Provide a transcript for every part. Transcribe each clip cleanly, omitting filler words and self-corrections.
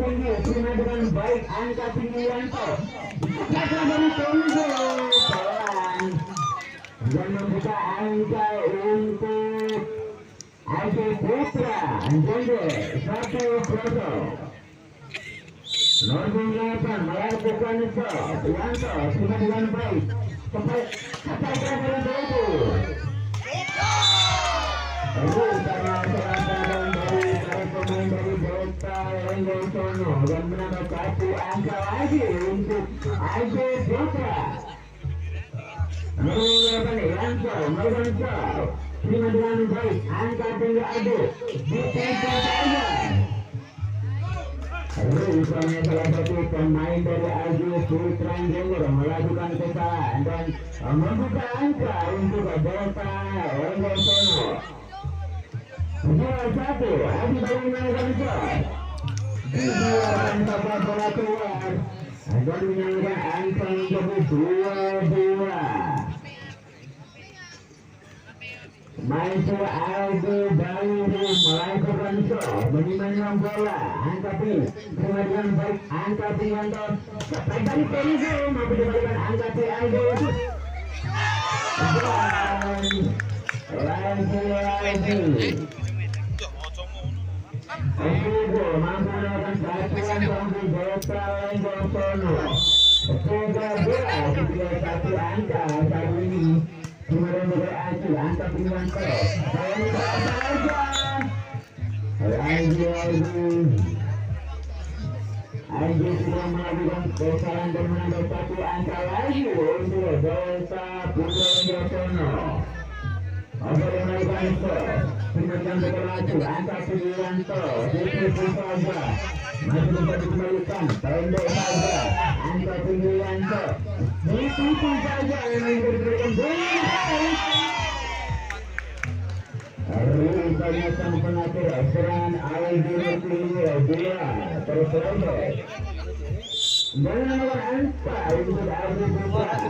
tinggi, terima dengan baik angka tinggi Yanto. Angka dari Tunggu, pelan. Dan membuka angka untuk Adi Putra, jengger 1-0. Nomor 8 melakukan stop, Yanto terima dengan baik. Sampai dari Vego. Rupanya selatan dari para pemain dari Delta Lenggosono dan menambah 1 angka lagi untuk Adi Putra. Nomor 8 Yanto melakukan stop, terima dengan baik. Angka tinggi Adi ditempel saja. Rupanya salah satu pemain dari Agus Putra Jengger melakukan kesalahan dan membuka angka untuk Delta Lenggosono. 2-1, Adi baru menyalakan shot. Dibuang tanpa bola keluar dan menyalakan angka menjadi 2-2. Maestro Aldo baru melakukan shot, menyimpan bola, angka pin, terima dengan baik, angka pin Yanto, sampai dari Vego, mampu diberikan angka pin Aldo, dan lagi. Vego mampu melakukan satuan untuk Delta Lenggosono, 13, ketika 1 angka saat ini. Kemudian berarti angka pilihan ke lagi sudah melakukan kesalahan dan menambah 1 angka lagi untuk Delta Putra Lenggosono. Apa yang melakukan itu? Kemudian berarti angka pilihan ke itu saja masih bisa dikembalikan, pendek saja angka pilihan ke itu saja yang diberikan rupanya sang pengatur serangan Aldi dia terselesai dengan nomor angka untuk Aldi Putra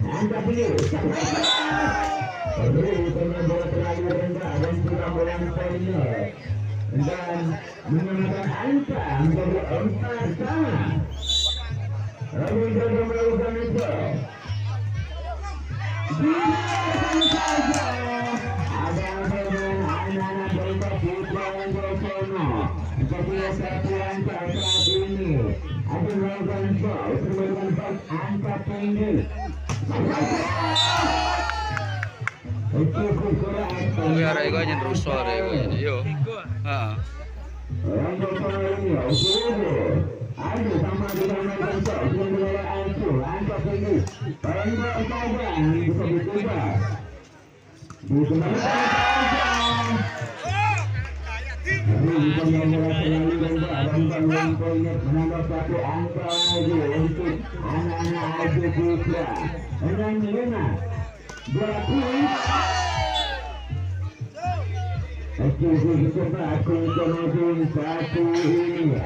angka pilih rupanya bola terlalu rendah dan tidak bola poinnya dan menyamakan angka menjadi 4 sama. Lalu juga melakukan itu. Biarkan saja ada dengan anak-anak Delta Putra Lenggosono. Jadi 1 angka saat ini ada melakukan itu. Terima baik angka tinggi. Biar ego aja rusor ego aja yo. Heeh. Ayo sama dengan angka tinggi. Pendek saja bisa ditunda. Menambah 1 angka lagi untuk anak-anak Agus Putra. Dan Lena berarti aku kemudian 1 ini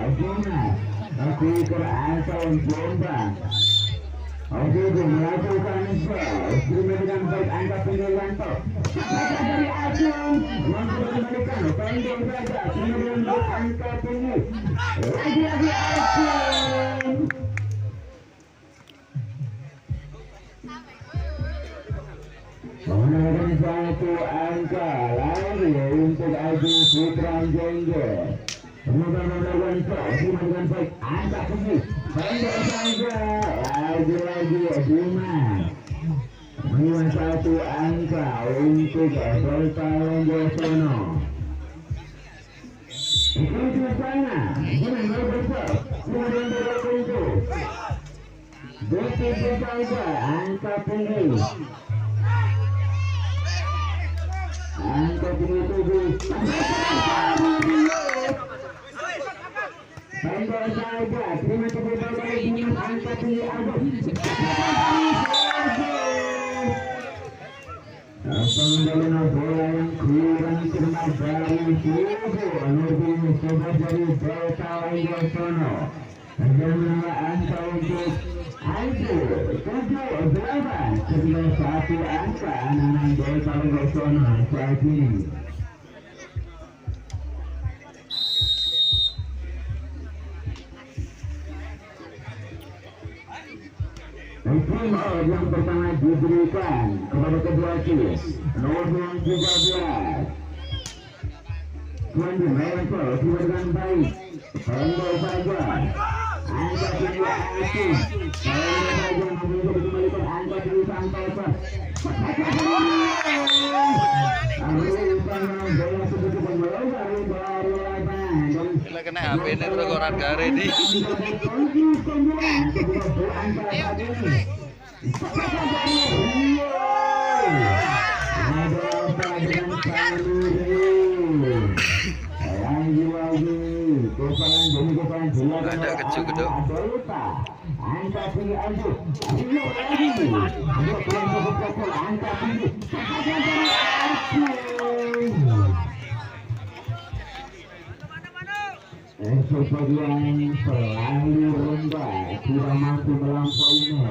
aku kerasa jombang. Aku melakukan terima dengan baik angka pilihan to. Dari Agung mengembalikan pendek saja terima dengan baik angka tinggi. Lagi Agung. Mengenai 1 angka lagi untuk Agus Putra Jengger. Kemudian melakukan terima dengan baik angka tinggi. Pendek saja lagi Bima. Menyimpan 1 angka untuk Delta Lenggosono. Itu sana. Jangan berbersab. Kemudian berbentuk. Begitu saja angka tinggi. Angka tinggi 7. Pendek saja, terima kasih banyak dengan angka tinggi Agus. Pengendalian bola yang kurang cermat dari Vego, lebih sobat dari Delta Lenggosono. Dan menambah angka untuk Ayu 7-8, ketika 1 angka anak-anak Delta Lenggosono saat ini. timeout yang pertama diberikan kepada kedua tim. Nomor 13 Tuan Mereka tiba dengan baik. Pendek saja. Angka tinggi aktif. Pendek saja namun bisa dikembalikan angka tinggi Santosa. Gila kena HP ini rekoran gare nih. Ada kecil kedok. Sebagian selalu rendah tidak mampu melampauinya.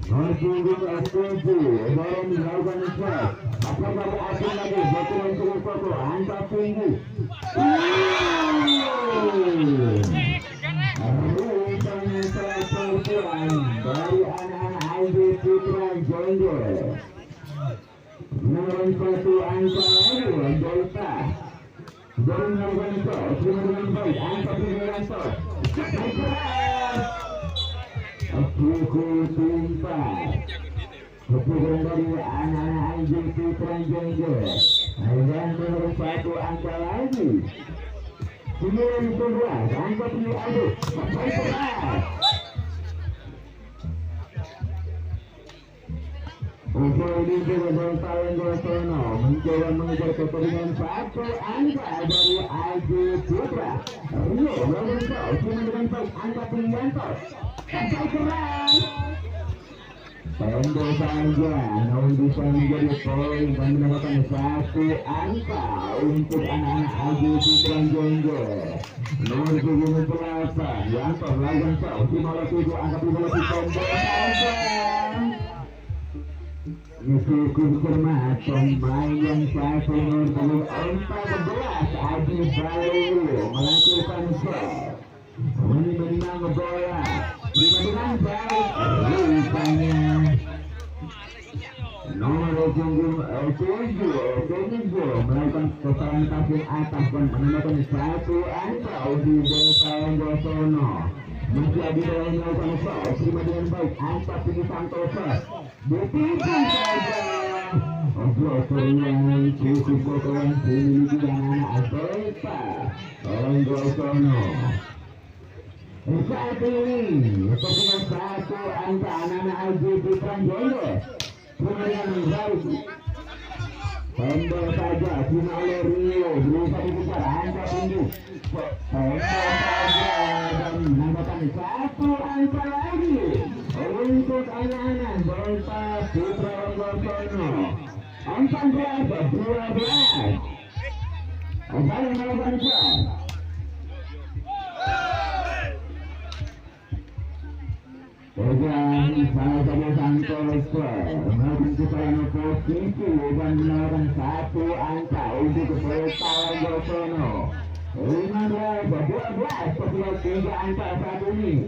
Menunggu setuju baru melakukan shot. Apakah berhasil lagi betul untuk foto angka tinggi. Rupanya sesuai dari anak-anak ID Putra Jengger. Nomor 1 angka lalu Delta. Dari melakukan shot dengan baik angka tinggi shot. Pukul tumpas. Keputusan dari anak-anak anjing Putra Jengger. Dan nomor 1 angka lagi 19 angka tinggi aduk. Sampai keras. Untuk ini juga Delta Lenggosono mencoba mengejar kepentingan 1 angka dari AJ Putra. Rio Lorenzo cuma dengan baik angka tinggi sampai keras. Pendek saja namun bisa menjadi poin dan mendapatkan 1 angka untuk anak-anak AJ Putra Jengger. Nomor 78 yang terlayan jauh 57 angka 57 pendek saja. Cukup cermat pemain yang satu nomor 14 Adi Balu melakukan shot. Menang bola dengan baik. Rupanya nomor 7 melakukan kesalahan passing atas dan menambahkan 1 angka untuk Delta Lenggosono. Masih ada yang melakukan shot dengan baik angka tinggi Santosa. Dipikir saja. Operator yang cukup kokoran dimiliki anak-anak Delta Lenggosono. Saat ini keputusan 1 angka anak-anak AJ Putra Jengger. Kemudian baik. Pendek saja cuma oleh Rio berusaha dikejar angka tinggi. Pendek saja dan menambahkan 1 angka lagi untuk anak-anak Delta Putra Lenggosono. 14-12. Saya melakukan shot. Pegang sama-sama Santosa melakukan kesalahan posisi dan menawarkan 1 angka untuk Delta Lenggosono. 15-12 keputusan 3 angka saat ini.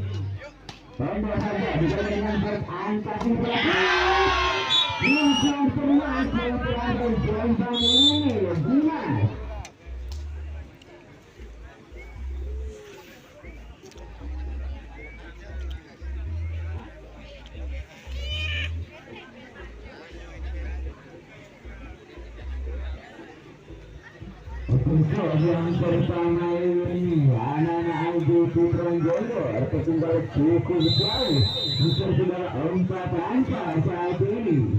Pendek saja bisa dengan angka 3. Yang terlihat berada gelombang ini Dimas. Untuk yang pertama ini anak-anak AJ Putra Jengger tertinggal cukup jauh. Tertinggal 4 angka saat ini.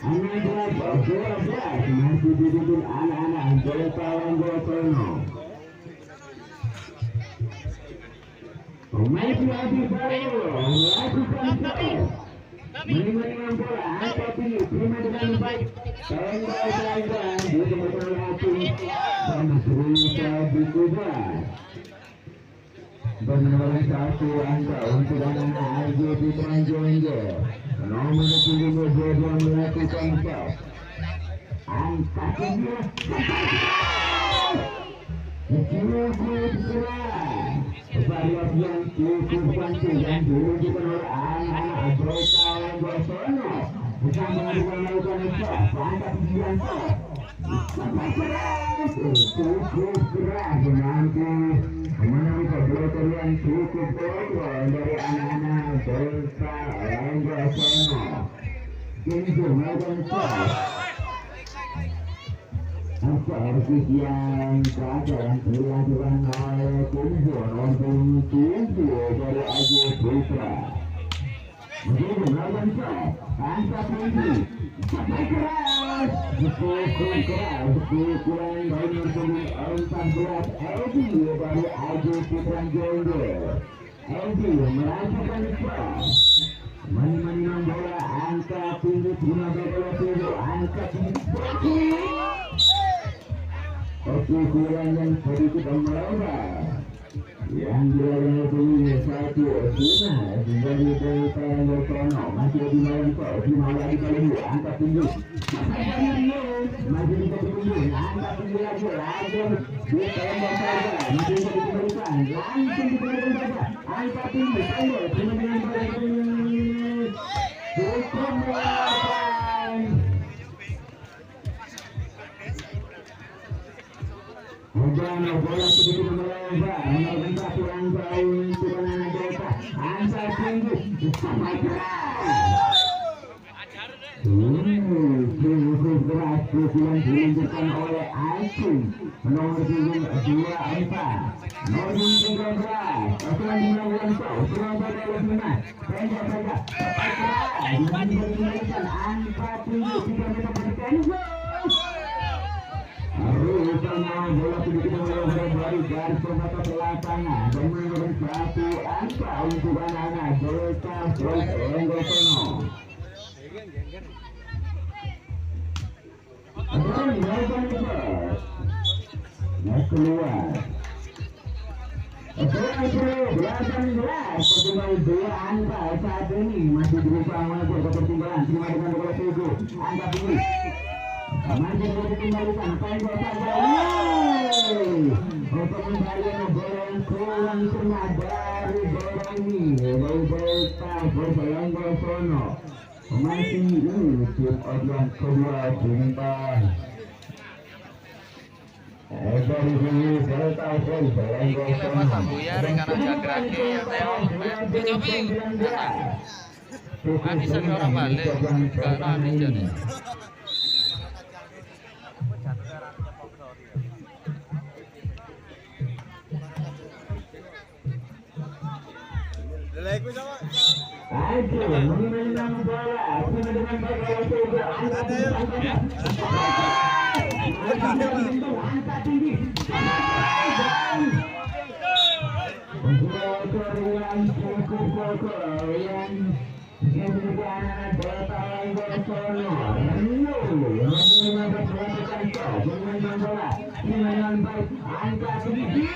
Anak-anak 12 masih dipimpin anak-anak Delta Lenggosono. Masih Adi Baru melakukan shot. Menerima bola angka tinggi terima dengan baik. Pendek saja di tengah hati dan berusaha dikejar. Dan menawarkan 1 angka untuk anak-anak AJ Putra Jengger. Nomor 72 melakukan shot. Angka tinggi. Cukup keras. variasi yang cukup penting dan diwujudkan oleh anak-anak anggota lenggosono bersama dengan melakukan shot angkat 9 shot sampai keras cukup keras menanti menemukan bloker yang cukup kontrol dari anak-anak anggota lenggosono. Kini melakukan shot servis yang terakhir yang dilakukan oleh Tunjo nomor 7 dari Aji Putra. Menjadi melakukan shot angkat tinggi sampai keras cukup keras pukulan dari nomor 14 Edi dari Aji Putra jengger. Edi melakukan shot menang bola angkat tinggi 15 angkat tinggi pukulan yang sedikit melebar yang dilakukan satu Osuna dari Delta Lenggosono masih di malam di malam di angkat tinggi masih bisa tinggi angkat tinggi lagi di tembok saja masih bisa dikembalikan langsung dikembalikan saja angkat tinggi tembok dengan cukup melawan Ujana bola sedikit melebar menawarkan satu angka untuk anak Delta angka tinggi sampai keras cukup keras pukulan dilanjutkan oleh Aisyah nomor 24 nomor 13 pukulan dilakukan Surabaya oleh Minas pendek saja sampai keras dengan diberikan angka tinggi 3 meter berikutnya rupanya bola sedikit melebar dari garis pembatas lapangan dan menurun satu angka untuk anak-anak Delta Lenggosono. Dan melakukan shot keluar 18 pertimbangan 2 angka saat ini masih berusaha mengatur ketertinggalan terima dengan bola vego angka tinggi masih dikembalikan pendek saja untuk mencari bola yang kurang kena dari bola ini dari Delta Lenggosono masih tim organ kedua bintang dari sini Delta Lenggosono bisa orang balik gak nani jadi menang bola dengan angka tinggi yang cukup kokoh yang anak Delta Lenggosono melakukan shot menang bola dengan baik angka tinggi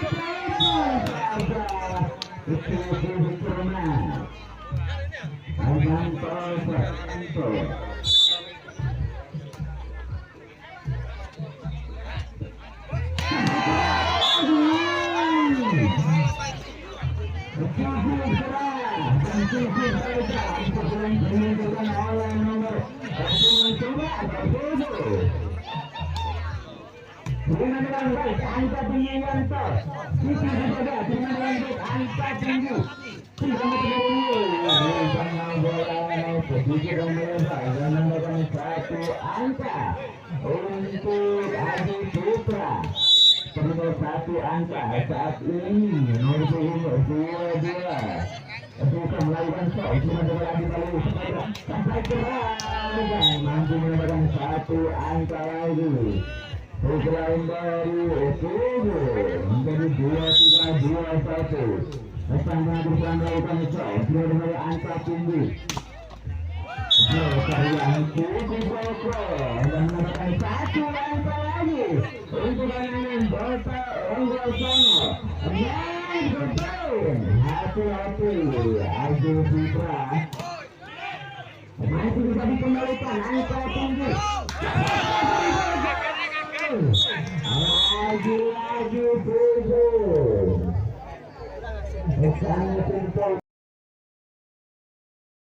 satu angka saat ini nomor 22 bukan melakukan shot cuma lagi kali sampai keras dan mampu mendapatkan satu angka lagi pukulan dari menjadi 2-3-2-1 Sama berusaha melakukan shot dari angka tinggi yang cukup kokoh dan mendapatkan satu angka lagi untuk anak-anak Delta Lenggosono. Hati-hati Aji Putra masih bisa dikembalikan angka tinggi. Lagi-lagi mesin